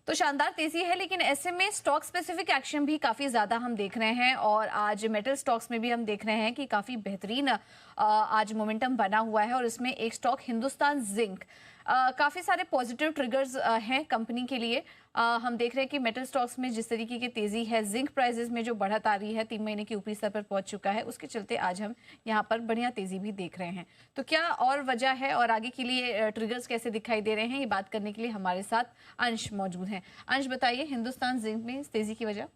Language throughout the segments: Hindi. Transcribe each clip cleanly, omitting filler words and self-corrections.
तो शानदार तेजी है, लेकिन ऐसे में स्टॉक स्पेसिफिक एक्शन भी काफी ज्यादा हम देख रहे हैं और आज मेटल स्टॉक्स में भी हम देख रहे हैं कि काफी बेहतरीन आज मोमेंटम बना हुआ है। और इसमें एक स्टॉक हिंदुस्तान जिंक, काफी सारे पॉजिटिव ट्रिगर्स हैं कंपनी के लिए। हम देख रहे हैं कि मेटल स्टॉक्स में जिस तरीके की तेजी है, जिंक प्राइसेस में जो बढ़त आ रही है 3 महीने के ऊपरी स्तर पर पहुंच चुका है, उसके चलते आज हम यहाँ पर बढ़िया तेजी भी देख रहे हैं। तो क्या और वजह है और आगे के लिए ट्रिगर्स कैसे दिखाई दे रहे हैं, ये बात करने के लिए हमारे साथ अंश मौजूद हैं। अंश, बताइए हिंदुस्तान जिंक में इस तेजी की वजह।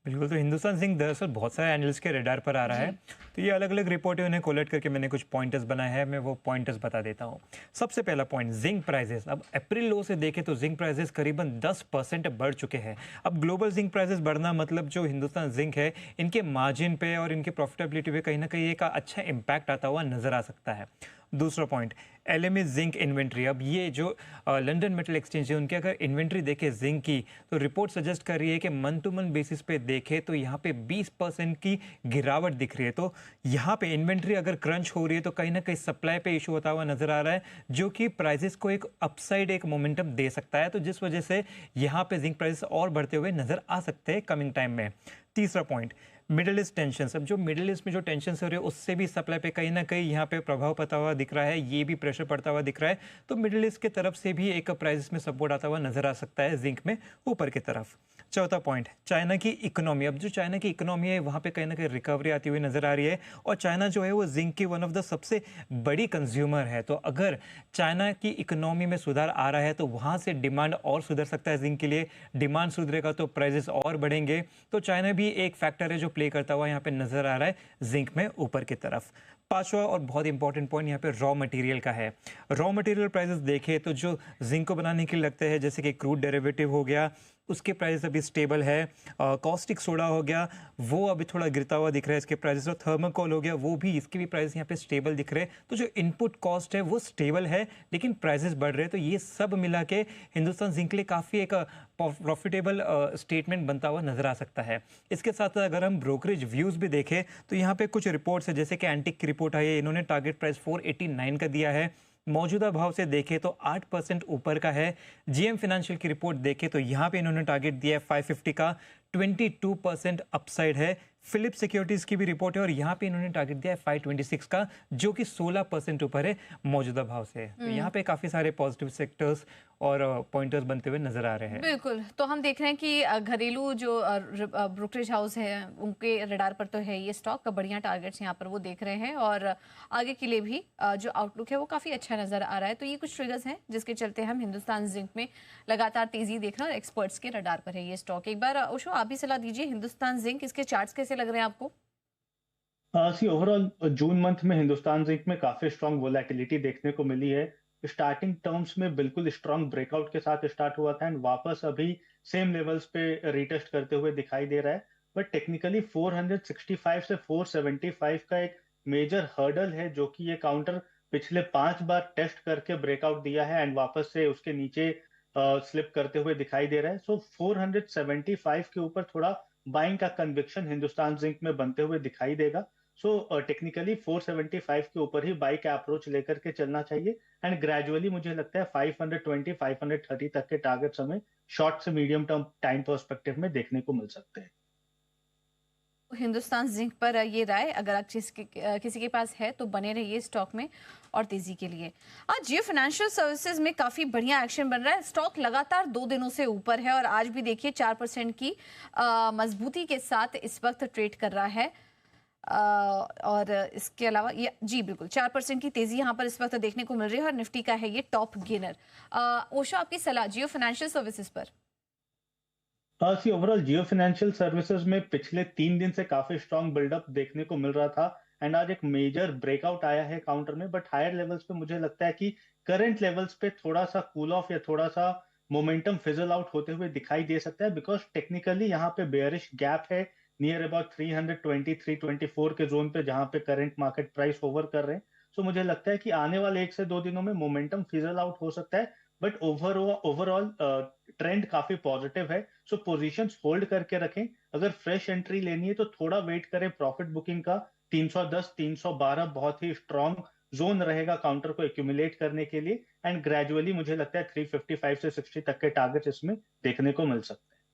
बिल्कुल, तो हिंदुस्तान जिंक दरअसल बहुत सारे एनालिस्ट के रडार पर आ रहा है। तो ये अलग अलग रिपोर्टें उन्हें कोलेक्ट करके मैंने कुछ पॉइंटर्स बनाए हैं, मैं वो पॉइंटर्स बता देता हूँ। सबसे पहला पॉइंट, जिंक प्राइसेस। अब अप्रैल लो से देखें तो जिंक प्राइसेस करीबन 10% बढ़ चुके हैं। अब ग्लोबल जिंक प्राइसेस बढ़ना मतलब जो हिंदुस्तान जिंक है, इनके मार्जिन पे और इनके प्रॉफिटेबिलिटी पे कहीं ना कहीं एक अच्छा इम्पैक्ट आता हुआ नजर आ सकता है। दूसरा पॉइंट, एलएमई जिंक इन्वेंट्री। अब ये जो लंदन मेटल एक्सचेंज है, उनके अगर इन्वेंट्री देखे जिंक की, तो रिपोर्ट सजेस्ट कर रही है कि मन टू मन बेसिस पे देखे तो यहाँ पे 20% की गिरावट दिख रही है। तो यहाँ पे इन्वेंट्री अगर क्रंच हो रही है तो कहीं ना कहीं सप्लाई पे इशू होता हुआ नजर आ रहा है, जो कि प्राइसेस को एक अपसाइड, एक मोमेंटम दे सकता है। तो जिस वजह से यहाँ पे जिंक प्राइसेस और बढ़ते हुए नजर आ सकते हैं कमिंग टाइम में। तीसरा पॉइंट, मिडिल ईस्ट टेंशन। अब जो मिडिल ईस्ट में जो टेंशन हो रही है, उससे भी सप्लाई पे कहीं ना कहीं यहाँ पे प्रभाव पड़ता हुआ दिख रहा है, ये भी प्रेशर पड़ता हुआ दिख रहा है। तो मिडिल ईस्ट की तरफ से भी एक प्राइसेस में सपोर्ट आता हुआ नजर आ सकता है जिंक में ऊपर की तरफ। चौथा पॉइंट, चाइना की इकोनॉमी। अब जो चाइना की इकोनॉमी है, वहाँ पे कहीं ना कहीं रिकवरी आती हुई नजर आ रही है और चाइना जो है वो जिंक की वन ऑफ द सबसे बड़ी कंज्यूमर है। तो अगर चाइना की इकोनॉमी में सुधार आ रहा है तो वहाँ से डिमांड और सुधर सकता है जिंक के लिए। डिमांड सुधरेगा तो प्राइजेस और बढ़ेंगे। तो चाइना भी एक फैक्टर है जो प्ले करता हुआ यहाँ पे नजर आ रहा है जिंक में ऊपर की तरफ। पांचवा और बहुत इंपॉर्टेंट पॉइंट यहाँ पे रॉ मटेरियल का है। रॉ मटेरियल प्राइसेस देखें तो जो जिंक को बनाने के लिए लगते हैं, जैसे कि क्रूड डेरिवेटिव हो गया, उसके प्राइस अभी स्टेबल है। कॉस्टिक सोडा हो गया, वो अभी थोड़ा गिरता हुआ दिख रहा है इसके प्राइसेस। और थर्माकोल हो गया, वो भी, इसके भी प्राइस यहाँ पे स्टेबल दिख रहे हैं। तो जो इनपुट कॉस्ट है वो स्टेबल है, लेकिन प्राइसेस बढ़ रहे हैं। तो ये सब मिला के हिंदुस्तान जिंक के लिए काफ़ी एक प्रॉफिटेबल स्टेटमेंट बनता हुआ नजर आ सकता है। इसके साथ अगर हम ब्रोकरेज व्यूज भी देखें तो यहाँ पे कुछ रिपोर्ट्स है, जैसे कि एंटिक की रिपोर्ट आई है, इन्होंने टारगेट प्राइस 489 का दिया है। मौजूदा भाव से देखें तो 8% ऊपर का है। जीएम फाइनेंशियल की रिपोर्ट देखें तो यहाँ पे इन्होंने टारगेट दिया है 550 का, 22% अपसाइड है। फिलिप सिक्योरिटीज की भी रिपोर्ट है और यहाँ पे इन्होंने टारगेट दिया है 526 का, जो कि 16% ऊपर है मौजूदा भाव से। तो यहाँ पे काफी सारे पॉजिटिव सेक्टर्स और पॉइंटर्स बनते हुए नजर आ रहे हैं। बिल्कुल, तो हम देख रहे हैं कि घरेलू जो ब्रोकरेज हाउस है, उनके रडार पर तो है ये स्टॉक का, बढ़िया टारगेट्स यहाँ पर वो देख रहे हैं और आगे के लिए भी जो आउटलुक है वो काफ़ी अच्छा नज़र आ रहा है। तो ये कुछ ट्रिगर्स हैं जिसके चलते हम हिंदुस्तान जिंक में लगातार तेजी देख रहे हैं और एक्सपर्ट्स के रडार पर है ये स्टॉक। एक बार ओशो, आप भी सलाह दीजिए, हिंदुस्तान जिंक, इसके चार्ट्स कैसे लग रहे हैं आपको? सी ओवरऑल जून मंथ में हिंदुस्तान जिंक में काफी स्ट्रांग वोलेटिलिटी देखने को मिली है। स्टार्टिंग टर्म्स में बिल्कुल स्ट्रांग ब्रेकआउट के साथ स्टार्ट हुआ था एंड वापस अभी सेम लेवल्स पे रीटेस्ट करते हुए दिखाई दे रहा है। बट टेक्निकली 465 से 475 का एक मेजर हर्डल है, जो कि ये काउंटर पिछले 5 बार टेस्ट करके ब्रेकआउट दिया है एंड वापस से उसके नीचे स्लिप करते हुए दिखाई दे रहा है। सो 475 के ऊपर थोड़ा बाइंग का कन्विक्शन हिंदुस्तान जिंक में बनते हुए दिखाई देगा। सो टेक्निकली 475 के ऊपर ही बाई का अप्रोच लेकर के चलना चाहिए एंड ग्रेजुअली मुझे लगता है 520 530 तक के टारगेट्स हमें शॉर्ट से मीडियम टर्म टाइम पर्सपेक्टिव में देखने को मिल सकते हैं। हिंदुस्तान जिंक पर ये राय अगर आप किसी के पास है तो बने रहिए स्टॉक में और तेजी के लिए। आज जियो फाइनेंशियल सर्विसेज में काफी बढ़िया एक्शन बन रहा है, स्टॉक लगातार 2 दिनों से ऊपर है और आज भी देखिए 4% की मजबूती के साथ इस वक्त ट्रेड कर रहा है। और इसके अलावा ये, जी बिल्कुल, 4% की तेजी यहाँ पर इस वक्त देखने को मिल रही है और निफ्टी का है ये टॉप गेनर। ओशो, आपकी सलाह जियो फाइनेंशियल सर्विसेज पर? सी ओवरऑल जियो फाइनेंशियल सर्विसेज में पिछले 3 दिन से काफी स्ट्रांग बिल्डअप देखने को मिल रहा था एंड आज एक मेजर ब्रेकआउट आया है काउंटर में। बट हायर लेवल्स पे मुझे लगता है कि करंट लेवल्स पे थोड़ा सा कूल ऑफ या थोड़ा सा मोमेंटम फिजल आउट होते हुए दिखाई दे सकता है, बिकॉज टेक्निकली यहाँ पे बेयरिश गैप है नियर अबाउट 320 324 के जोन पे, जहां पे करंट मार्केट प्राइस ओवर कर रहे हैं। सो मुझे लगता है कि आने वाले 1 से 2 दिनों में मोमेंटम फिजल आउट हो सकता है, बट ओवरऑल ट्रेंड काफी पॉजिटिव है। सो पोजीशंस होल्ड करके रखें। अगर फ्रेश एंट्री लेनी है तो थोड़ा वेट करें प्रॉफिट बुकिंग का। 310 312 बहुत ही स्ट्रांग जोन रहेगा काउंटर को एक्यूमुलेट करने के लिए, एंड ग्रेजुअली मुझे लगता है 355 से 60 तक के टारगेट्स इसमें देखने को मिल सकते हैं।